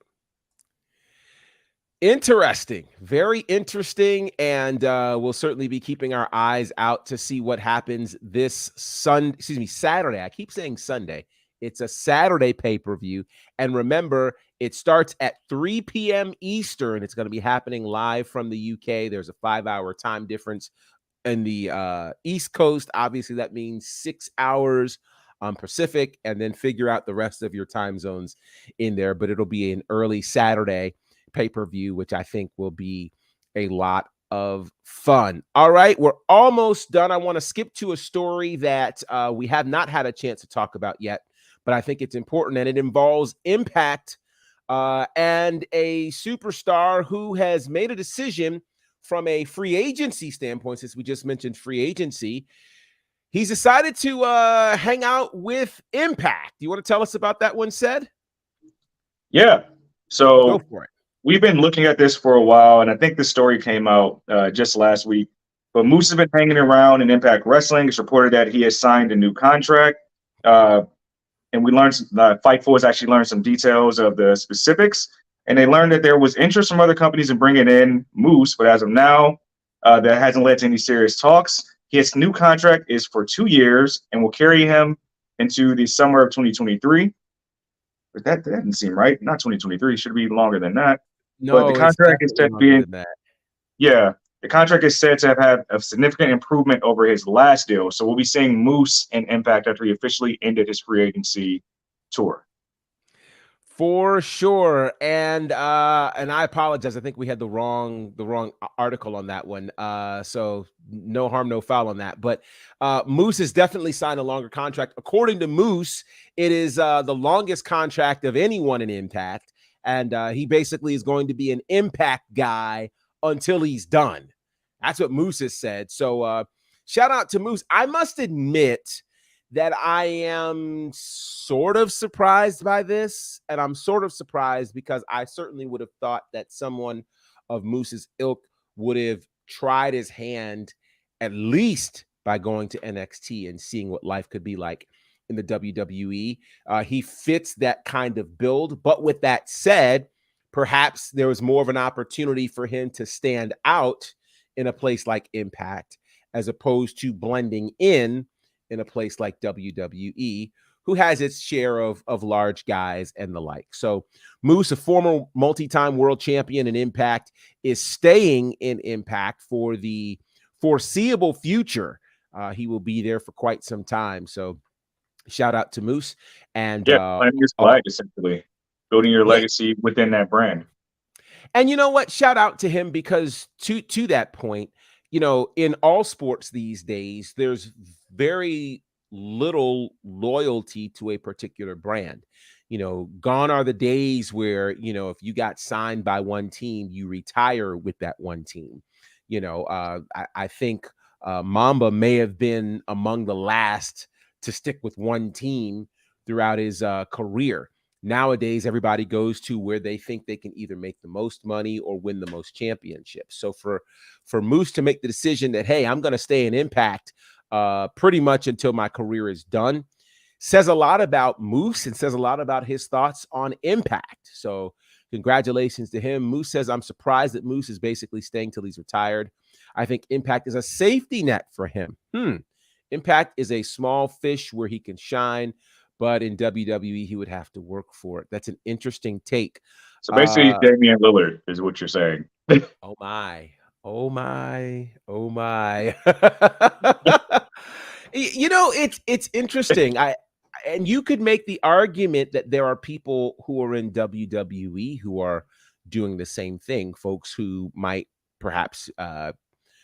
Interesting. Very interesting. And we'll certainly be keeping our eyes out to see what happens this Saturday. I keep saying Sunday. It's a Saturday pay-per-view. And remember, it starts at 3 p.m. Eastern. It's going to be happening live from the UK. There's a 5-hour time difference in the East Coast. Obviously, that means 6 hours on Pacific, and then figure out the rest of your time zones in there. But it'll be an early Saturday pay-per-view, which I think will be a lot of fun. All right, we're almost done. I want to skip to a story that we have not had a chance to talk about yet, but I think it's important, and it involves Impact and a superstar who has made a decision from a free agency standpoint, since we just mentioned free agency. He's decided to hang out with Impact. You want to tell us about that one, Ced? Yeah. So go for it. We've been looking at this for a while, and I think the story came out just last week. But Moose has been hanging around in Impact Wrestling. It's reported that he has signed a new contract. And we learned, Fightful has actually learned some details of the specifics. And they learned that there was interest from other companies in bringing in Moose. But as of now, that hasn't led to any serious talks. His new contract is for 2 years and will carry him into the summer of 2023. But that doesn't seem right. Not 2023. It should be longer than that. No, but the contract is said the contract is said to have had a significant improvement over his last deal. So we'll be seeing Moose and Impact after he officially ended his free agency tour. For sure. And I apologize. I think we had the wrong article on that one. So no harm, no foul on that. But Moose has definitely signed a longer contract. According to Moose, it is the longest contract of anyone in Impact. And he basically is going to be an Impact guy until he's done. That's what Moose has said. So shout out to Moose. I must admit that I am sort of surprised by this. And I'm sort of surprised because I certainly would have thought that someone of Moose's ilk would have tried his hand at least by going to NXT and seeing what life could be like in the WWE. He fits that kind of build. But with that said, perhaps there was more of an opportunity for him to stand out in a place like Impact as opposed to blending in a place like WWE, who has its share of large guys and the like. So Moose, a former multi-time world champion in Impact, is staying in Impact for the foreseeable future. He will be there for quite some time. So shout out to Moose. And planting his flag, essentially building your legacy within that brand. And you know what? Shout out to him, because to that point, you know, in all sports these days, there's very little loyalty to a particular brand. You know, gone are the days where, you know, if you got signed by one team, you retire with that one team. You know, I think Mamba may have been among the last to stick with one team throughout his career. Nowadays, everybody goes to where they think they can either make the most money or win the most championships. So for Moose to make the decision that, hey, I'm going to stay in Impact pretty much until my career is done, says a lot about Moose and says a lot about his thoughts on Impact. So congratulations to him. Moose says, I'm surprised that Moose is basically staying till he's retired. I think Impact is a safety net for him. Impact is a small fish where he can shine, but in WWE, he would have to work for it. That's an interesting take. So basically, Damian Lillard is what you're saying. Oh my. Oh my. Oh my. You know, it's interesting. And you could make the argument that there are people who are in WWE who are doing the same thing, folks who might perhaps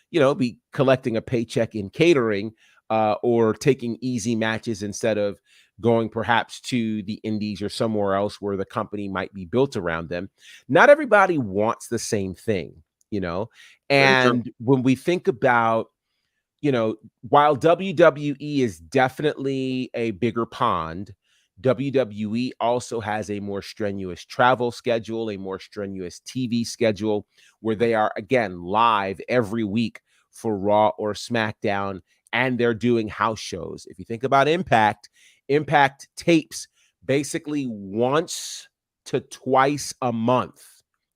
you know, be collecting a paycheck in catering or taking easy matches instead of going perhaps to the indies or somewhere else where the company might be built around them. Not everybody wants the same thing, you know. And when we think about, you know, while WWE is definitely a bigger pond, WWE also has a more strenuous travel schedule, a more strenuous TV schedule, where they are, again, live every week for Raw or SmackDown, and they're doing house shows. If you think about Impact tapes basically once to twice a month,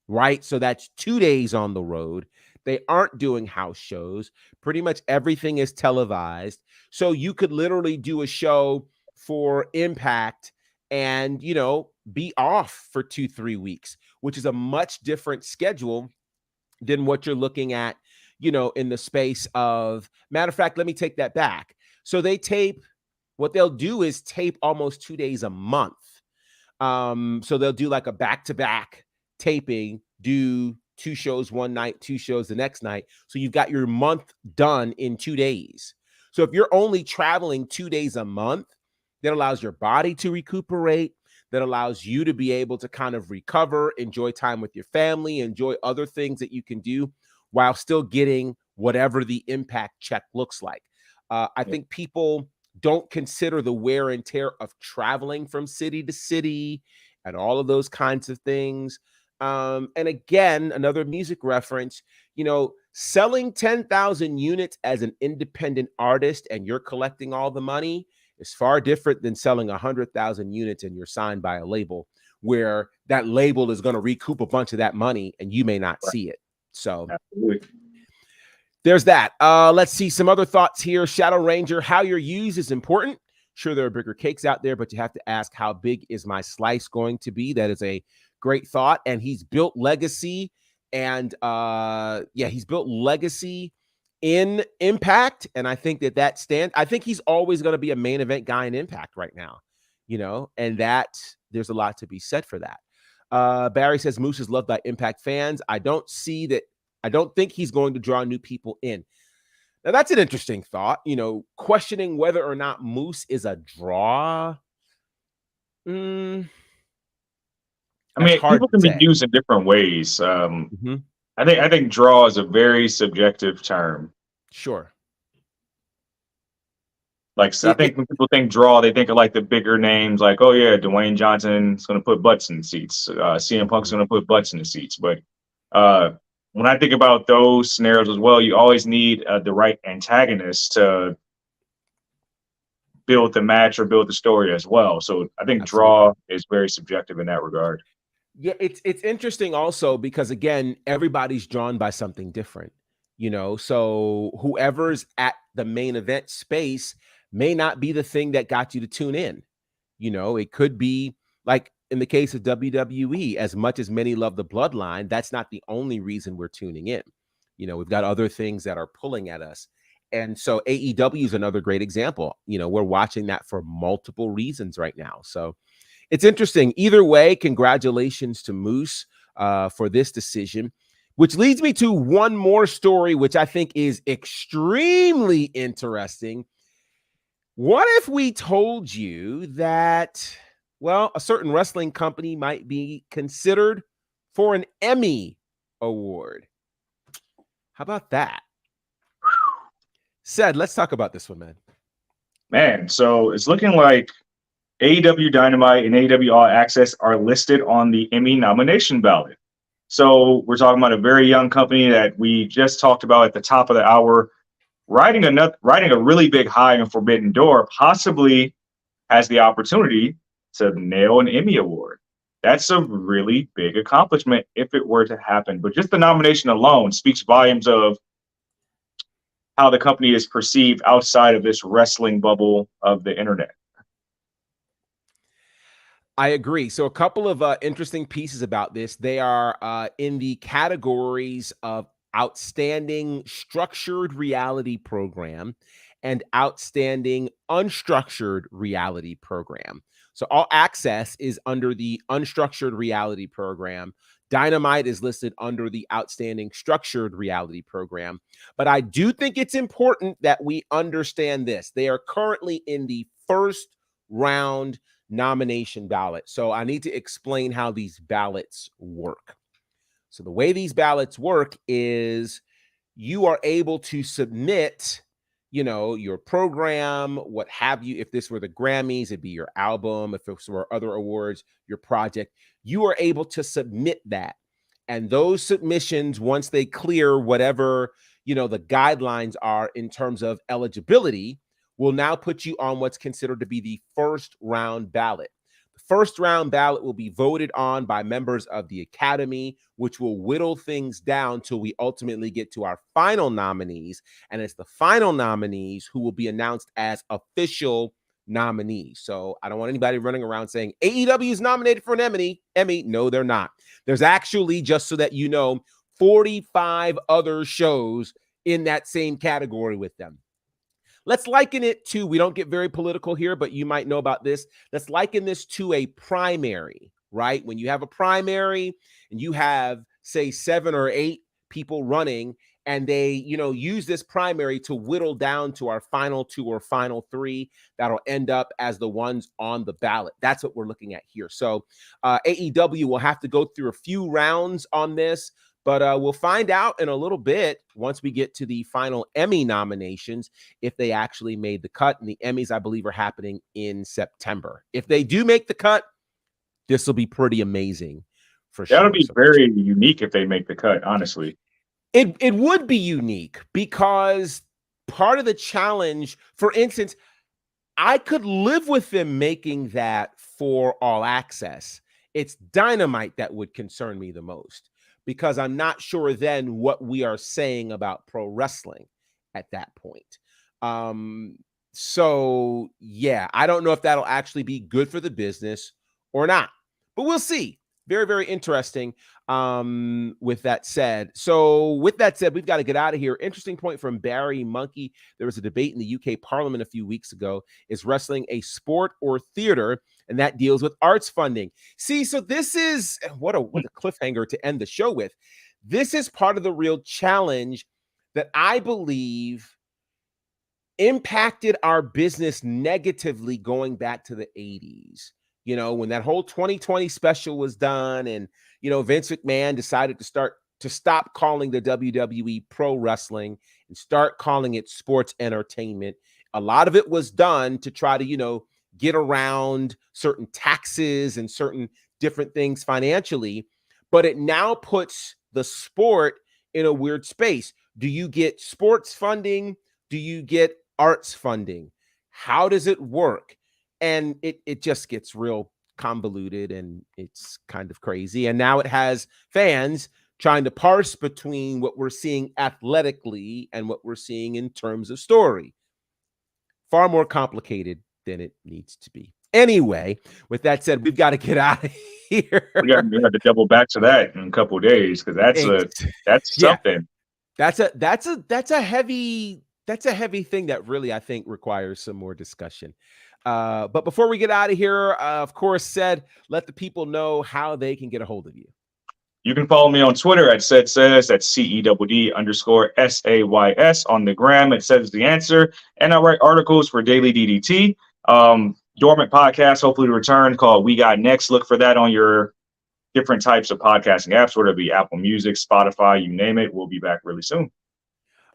right? So that's 2 days on the road. They aren't doing house shows. Pretty much everything is televised. So you could literally do a show for Impact and, you know, be off for 2-3 weeks, which is a much different schedule than what you're looking at, you know, in the space of, matter of fact, let me take that back. So they tape, what they'll do is tape almost 2 days a month. So they'll do like a back-to-back taping, do 2 shows one night, 2 shows the next night. So you've got your month done in 2 days. So if you're only traveling 2 days a month, that allows your body to recuperate, that allows you to be able to kind of recover, enjoy time with your family, enjoy other things that you can do while still getting whatever the Impact check looks like. I think people don't consider the wear and tear of traveling from city to city and all of those kinds of things. And again, another music reference, you know, selling 10,000 units as an independent artist and you're collecting all the money is far different than selling 100,000 units and you're signed by a label where that label is going to recoup a bunch of that money and you may not see it. So absolutely. There's that. Let's see some other thoughts here. Shadow Ranger, how you're used is important. Sure, there are bigger cakes out there, but you have to ask, how big is my slice going to be? That is a great thought. And he's built legacy. And he's built legacy in Impact. And I think that stands. I think he's always going to be a main event guy in Impact right now, you know, and that there's a lot to be said for that. Barry says Moose is loved by Impact fans. I don't think he's going to draw new people in. Now, that's an interesting thought, you know, questioning whether or not Moose is a draw. I mean, people can be used in different ways. I think draw is a very subjective term. Sure. Like, I think when people think draw, they think of like the bigger names, like, oh yeah, Dwayne Johnson's going to put butts in the seats. CM Punk's going to put butts in the seats. But when I think about those scenarios as well, you always need the right antagonist to build the match or build the story as well. So I think Absolutely. draw is very subjective in that regard. Yeah, it's interesting also because again, everybody's drawn by something different, you know. So whoever's at the main event space may not be the thing that got you to tune in. You know, it could be like in the case of WWE, as much as many love the bloodline, that's not the only reason we're tuning in. You know, we've got other things that are pulling at us. And so AEW is another great example. You know, we're watching that for multiple reasons right now. So it's interesting. Either way, congratulations to Moose for this decision, which leads me to one more story, which I think is extremely interesting. What if we told you that, well, a certain wrestling company might be considered for an Emmy award? How about that? Said, let's talk about this one, man. Man, so it's looking like AEW Dynamite and AEW All Access are listed on the Emmy nomination ballot. So we're talking about a very young company that we just talked about at the top of the hour, riding a really big high in Forbidden Door, possibly has the opportunity to nail an Emmy award. That's a really big accomplishment if it were to happen. But just the nomination alone speaks volumes of how the company is perceived outside of this wrestling bubble of the internet. I agree. So a couple of interesting pieces about this. They are in the categories of outstanding structured reality program and outstanding unstructured reality program. So All Access is under the unstructured reality program. Dynamite is listed under the outstanding structured reality program. But I do think it's important that we understand this. They are currently in the first round nomination ballot. So I need to explain how these ballots work. So the way these ballots work is you are able to submit, you know, your program, what have you. If this were the Grammys, it'd be your album. If this were other awards, your project, you are able to submit that. And those submissions, once they clear whatever, you know, the guidelines are in terms of eligibility, will now put you on what's considered to be the first round ballot. The first round ballot will be voted on by members of the Academy, which will whittle things down till we ultimately get to our final nominees. And it's the final nominees who will be announced as official nominees. So I don't want anybody running around saying AEW is nominated for an Emmy. No, they're not. There's actually, just so that you know, 45 other shows in that same category with them. Let's liken it to, we don't get very political here, but you might know about this. Let's liken this to a primary, right? When you have a primary and you have, say, 7 or 8 people running, and they, you know, use this primary to whittle down to our final 2 or final 3 that'll end up as the ones on the ballot. That's what we're looking at here. So AEW will have to go through a few rounds on this, but we'll find out in a little bit once we get to the final Emmy nominations if they actually made the cut. And the Emmys, I believe, are happening in September. If they do make the cut, this will be pretty amazing for sure. That'll be very unique if they make the cut, honestly. It would be unique because part of the challenge, for instance, I could live with them making that for All Access. It's Dynamite that would concern me the most, because I'm not sure then what we are saying about pro wrestling at that point. So yeah, I don't know if that'll actually be good for the business or not, but we'll see. Very, very interesting. With that said, we've got to get out of here. Interesting point from Barry Monkey. There was a debate in the UK Parliament a few weeks ago. Is wrestling a sport or theater? And that deals with arts funding. See, so this is what a cliffhanger to end the show with. This is part of the real challenge that I believe impacted our business negatively going back to the 80s. You know, when that whole 2020 special was done and, you know, Vince McMahon decided to stop calling the WWE pro wrestling and start calling it sports entertainment. A lot of it was done to try to, you know, get around certain taxes and certain different things financially, but it now puts the sport in a weird space. Do you get sports funding? Do you get arts funding? How does it work? And it just gets real convoluted, and it's kind of crazy. And now it has fans trying to parse between what we're seeing athletically and what we're seeing in terms of story. Far more complicated than it needs to be. Anyway, with that said, we've got to get out of here. We have to double back to that in a couple of days, because that's something. That's a heavy thing that really, I think, requires some more discussion. But before we get out of here, of course, Said, let the people know how they can get a hold of you. You can follow me on Twitter at Said Says, that's CEDD_SAYS. On the gram, it says the answer. And I write articles for Daily DDT. Dormant podcast, hopefully to return, called We Got Next. Look for that on your different types of podcasting apps, whether it be Apple Music, Spotify, you name it. We'll be back really soon.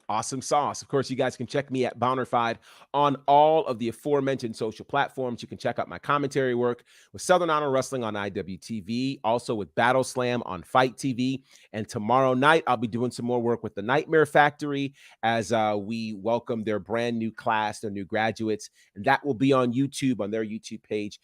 Awesome sauce. Of course, you guys can check me at Bonnerfied on all of the aforementioned social platforms. You can check out my commentary work with Southern Honor Wrestling on IWTV, also with Battle Slam on Fight TV. And tomorrow night, I'll be doing some more work with the Nightmare Factory as we welcome their brand new class, their new graduates. And that will be on YouTube, on their YouTube page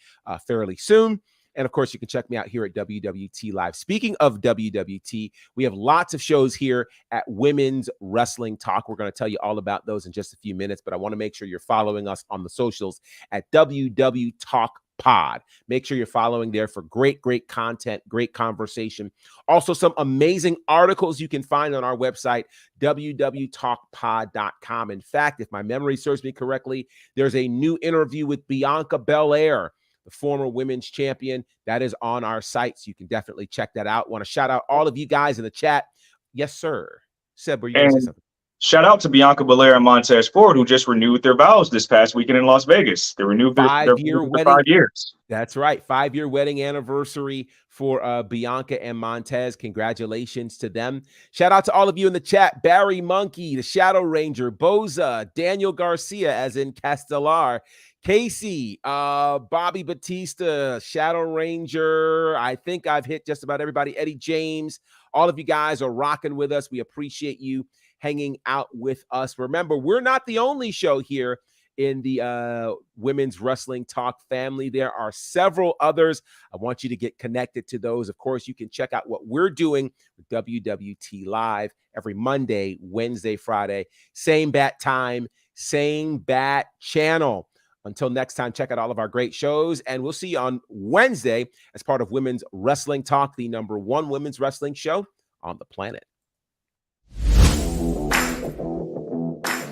fairly soon. And of course, you can check me out here at WWT Live. Speaking of WWT, we have lots of shows here at Women's Wrestling Talk. We're going to tell you all about those in just a few minutes, but I want to make sure you're following us on the socials at WW Talk Pod. Make sure you're following there for great content, great conversation. Also, some amazing articles you can find on our website, www.talkpod.com. In fact, if my memory serves me correctly, there's a new interview with Bianca Belair, the former women's champion. That is on our site, so you can definitely check that out. Want to shout out all of you guys in the chat. Yes, sir. Seb, were you going to say something? Shout out to Bianca Belair and Montez Ford, who just renewed their vows this past weekend in Las Vegas. They renewed their 5 years. That's right. 5-year wedding anniversary for Bianca and Montez. Congratulations to them. Shout out to all of you in the chat. Barry Monkey, the Shadow Ranger, Boza, Daniel Garcia, as in Castellar, Casey, Bobby Batista, Shadow Ranger. I think I've hit just about everybody. Eddie James. All of you guys are rocking with us. We appreciate you hanging out with us. Remember, we're not the only show here in the Women's Wrestling Talk family. There are several others. I want you to get connected to those. Of course, you can check out what we're doing with WWT Live every Monday, Wednesday, Friday. Same bat time, same bat channel. Until next time, check out all of our great shows, and we'll see you on Wednesday as part of Women's Wrestling Talk, the #1 women's wrestling show on the planet.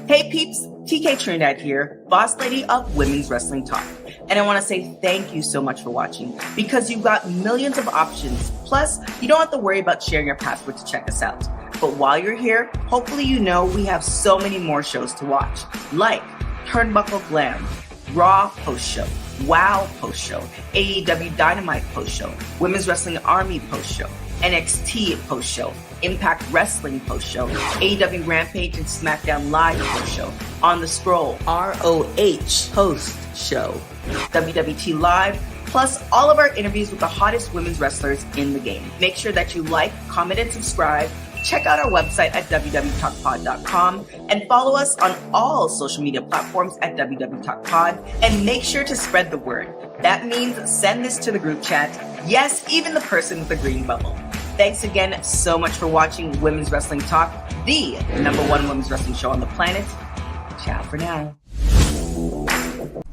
Hey peeps, TK Trinidad here, boss lady of Women's Wrestling Talk. And I want to say thank you so much for watching, because you've got millions of options. Plus, you don't have to worry about sharing your password to check us out. But while you're here, hopefully you know we have so many more shows to watch, like Turnbuckle Glam, Raw post-show, WoW post-show, AEW Dynamite post-show, Women's Wrestling Army post-show, NXT post-show, Impact Wrestling post-show, AEW Rampage and SmackDown Live post-show, On the Scroll, ROH post-show, WWT Live, plus all of our interviews with the hottest women's wrestlers in the game. Make sure that you like, comment, and subscribe. Check out our website at www.talkpod.com and follow us on all social media platforms at www.talkpod, and make sure to spread the word. That means send this to the group chat. Yes, even the person with the green bubble. Thanks again so much for watching Women's Wrestling Talk, the #1 women's wrestling show on the planet. Ciao for now.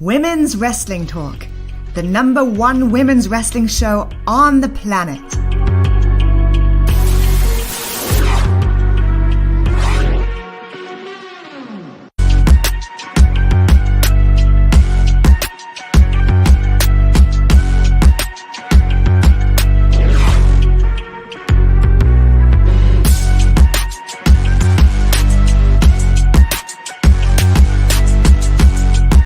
Women's Wrestling Talk, the #1 women's wrestling show on the planet.